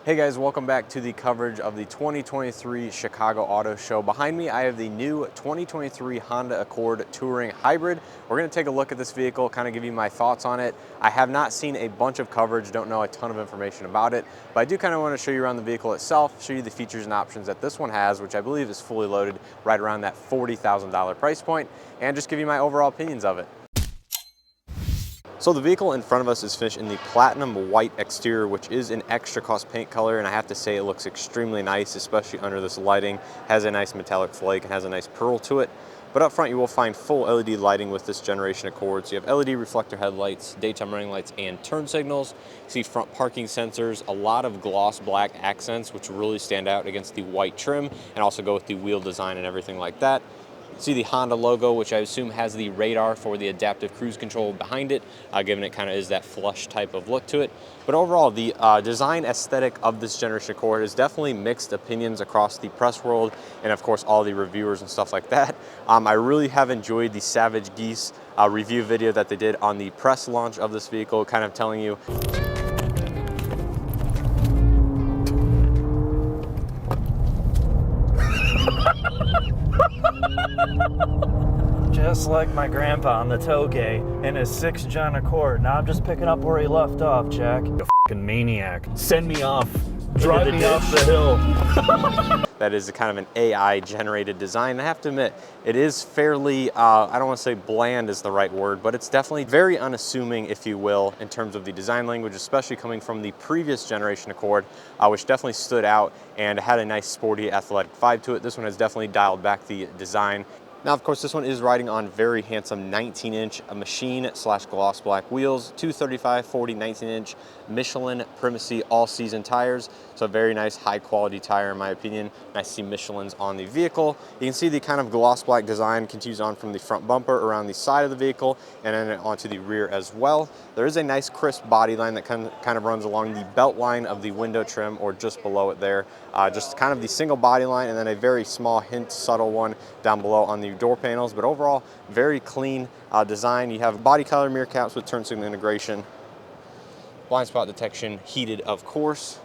Hey guys, welcome back to the coverage of the 2023 Chicago Auto Show. Behind me, I have the new 2023 Honda Accord Touring Hybrid. We're going to take a look at this vehicle, kind of give you my thoughts on it. I have not seen a bunch of coverage, don't know a ton of information about it, but I do kind of want to show you around the vehicle itself, show you the features and options that this one has, which I believe is fully loaded right around that $40,000 price point, and just give you my overall opinions of it. So the vehicle in front of us is finished in the platinum white exterior, which is an extra cost paint color, and I have to say it looks extremely nice, especially under this lighting. Has a nice metallic flake and has a nice pearl to it. But up front you will find full LED lighting with this generation Accord. So you have LED reflector headlights, daytime running lights, and turn signals. You see front parking sensors, a lot of gloss black accents, which really stand out against the white trim, and also go with the wheel design and everything like that. See the Honda logo, which I assume has the radar for the adaptive cruise control behind it, given it kind of is that flush type of look to it. But overall, the design aesthetic of this generation Accord is definitely mixed opinions across the press world and of course all the reviewers and stuff like that. I really have enjoyed the Savage Geese review video that they did on the press launch of this vehicle, kind of telling you Just like my grandpa on the toge in his 6-gen Accord. Now I'm just picking up where he left off, Jack. You fucking maniac. Send me off. Drive me off the hill. that is a kind of an AI generated design. I have to admit, it is fairly, I don't want to say bland is the right word, but it's definitely very unassuming, if you will, in terms of the design language, especially coming from the previous generation Accord, which definitely stood out and had a nice sporty athletic vibe to it. This one has definitely dialed back the design. Now, of course, this one is riding on very handsome 19-inch machine/gloss black wheels, 235/40 19-inch Michelin Primacy all-season tires. So a very nice, high-quality tire, in my opinion. Nice to see Michelin's on the vehicle. You can see the kind of gloss black design continues on from the front bumper around the side of the vehicle and then onto the rear as well. There is a nice, crisp body line that kind of runs along the belt line of the window trim or just below it there. Just kind of the single body line and then a very small, hint, subtle one down below on the door panels, but overall very clean design. You have body color mirror caps with turn signal integration, blind spot detection, heated of course.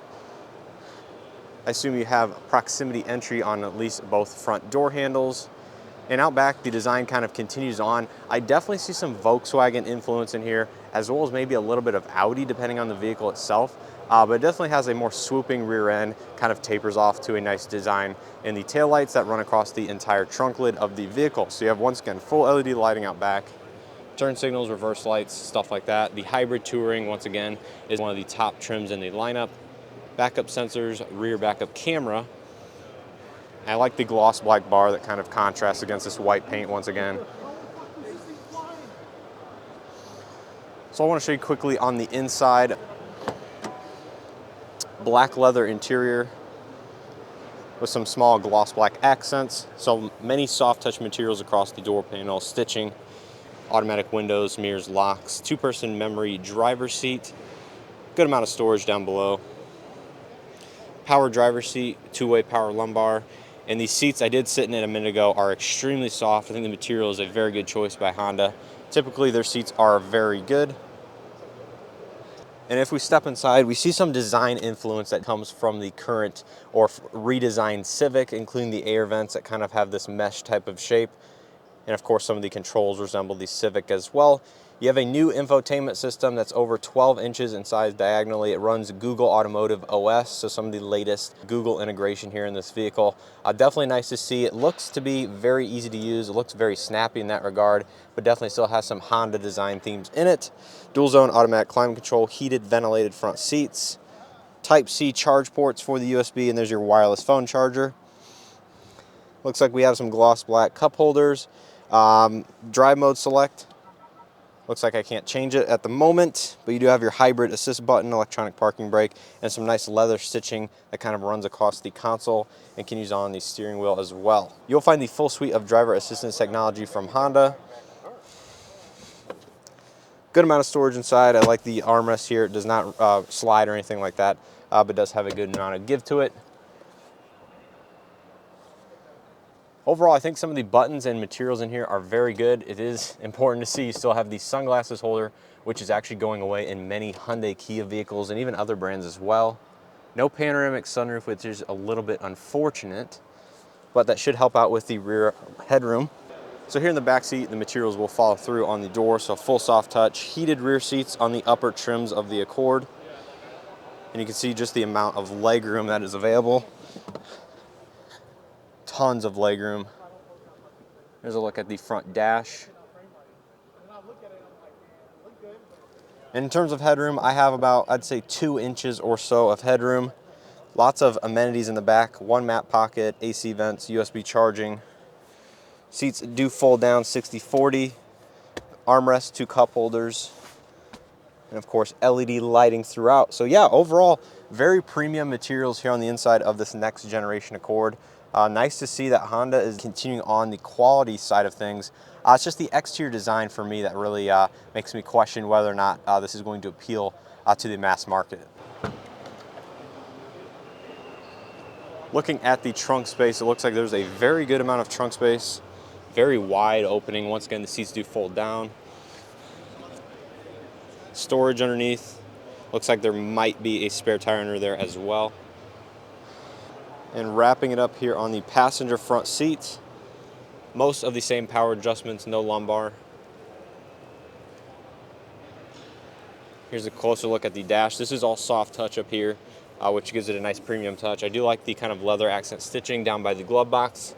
I assume you have proximity entry on at least both front door handles. And out back, the design kind of continues on. I definitely see some Volkswagen influence in here, as well as maybe a little bit of Audi, depending on the vehicle itself. But it definitely has a more swooping rear end, kind of tapers off to a nice design in the taillights that run across the entire trunk lid of the vehicle. So you have, once again, full LED lighting out back, turn signals, reverse lights, stuff like that. The Hybrid Touring, once again, is one of the top trims in the lineup. Backup sensors, rear backup camera. I like the gloss black bar that kind of contrasts against this white paint once again. So I want to show you quickly on the inside. Black leather interior with some small gloss black accents. So many soft touch materials across the door panel, stitching, automatic windows, mirrors, locks, 2-person memory driver's seat, good amount of storage down below. Power driver's seat, 2-way power lumbar. And these seats I did sit in it a minute ago are extremely soft. I think the material is a very good choice by Honda. Typically their seats are very good. And if we step inside, we see some design influence that comes from the current or redesigned Civic, including the air vents that kind of have this mesh type of shape. And of course, some of the controls resemble the Civic as well. You have a new infotainment system that's over 12 inches in size diagonally. It runs Google Automotive OS, so some of the latest Google integration here in this vehicle. Definitely nice to see. It looks to be very easy to use. It looks very snappy in that regard, but definitely still has some Honda design themes in it. Dual zone automatic climate control, heated ventilated front seats, Type-C charge ports for the USB, and there's your wireless phone charger. Looks like we have some gloss black cup holders. Drive mode select. Looks like I can't change it at the moment, but you do have your hybrid assist button, electronic parking brake, and some nice leather stitching that kind of runs across the console and can use on the steering wheel as well. You'll find the full suite of driver assistance technology from Honda. Good amount of storage inside. I like the armrest here. It does not slide or anything like that, but does have a good amount of give to it. Overall, I think some of the buttons and materials in here are very good. It is important to see you still have the sunglasses holder, which is actually going away in many Hyundai, Kia vehicles, and even other brands as well. No panoramic sunroof, which is a little bit unfortunate, but that should help out with the rear headroom. So here in the back seat, the materials will follow through on the door, so full soft touch, heated rear seats on the upper trims of the Accord. And you can see just the amount of legroom that is available. Tons of legroom. Here's a look at the front dash. In terms of headroom, I have about, I'd say 2 inches or so of headroom. Lots of amenities in the back, 1 mat pocket, AC vents, USB charging. Seats do fold down 60/40. Armrest, 2 cup holders. And of course, LED lighting throughout. So yeah, overall, very premium materials here on the inside of this next generation Accord. Nice to see that Honda is continuing on the quality side of things. It's just the exterior design for me that really makes me question whether or not this is going to appeal to the mass market. Looking at the trunk space, it looks like there's a very good amount of trunk space. Very wide opening. Once again, the seats do fold down. Storage underneath. Looks like there might be a spare tire under there as well. And wrapping it up here on the passenger front seats, most of the same power adjustments, no lumbar. Here's a closer look at the dash. This is all soft touch up here, which gives it a nice premium touch. I do like the kind of leather accent stitching down by the glove box.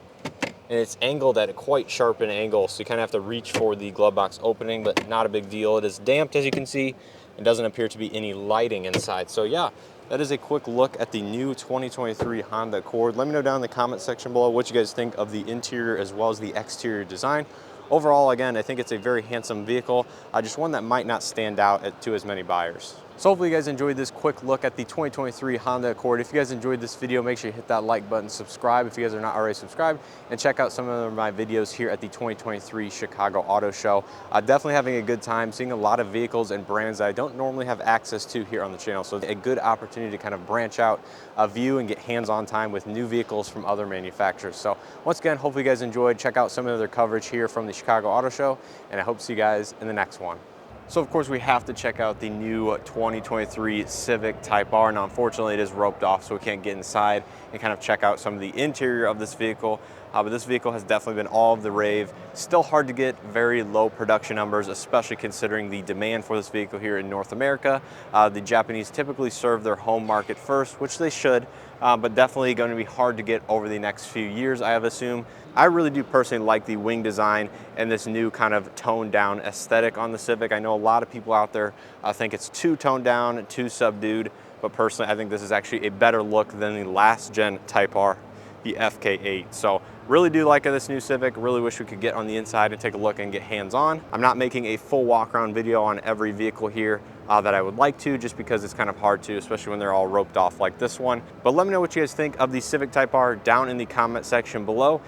And it's angled at a quite sharp an angle, so you kind of have to reach for the glove box opening, but not a big deal. It is damped, as you can see. It doesn't appear to be any lighting inside. So yeah, that is a quick look at the new 2023 Honda Accord. Let me know down in the comment section below what you guys think of the interior as well as the exterior design. Overall, again, I think it's a very handsome vehicle, just one that might not stand out to as many buyers. So hopefully you guys enjoyed this quick look at the 2023 Honda Accord. If you guys enjoyed this video, make sure you hit that like button, subscribe if you guys are not already subscribed, and check out some of my videos here at the 2023 Chicago Auto Show. Definitely having a good time, seeing a lot of vehicles and brands that I don't normally have access to here on the channel. So a good opportunity to kind of branch out, view and get hands-on time with new vehicles from other manufacturers. So once again, hopefully you guys enjoyed. Check out some of their coverage here from the Chicago Auto Show, and I hope to see you guys in the next one. So of course we have to check out the new 2023 Civic Type R. Now unfortunately it is roped off, so we can't get inside and kind of check out some of the interior of this vehicle. But this vehicle has definitely been all of the rave. Still hard to get very low production numbers, especially considering the demand for this vehicle here in North America. The Japanese typically serve their home market first, which they should, but definitely going to be hard to get over the next few years, I have assumed. I really do personally like the wing design and this new kind of toned down aesthetic on the Civic. I know a lot of people out there think it's too toned down, too subdued, but personally I think this is actually a better look than the last gen Type R, the FK8. So really do like this new Civic. Really wish we could get on the inside and take a look and get hands-on. I'm not making a full walk-around video on every vehicle here that I would like to, just because it's kind of hard to, especially when they're all roped off like this one. But let me know what you guys think of the Civic Type R down in the comment section below.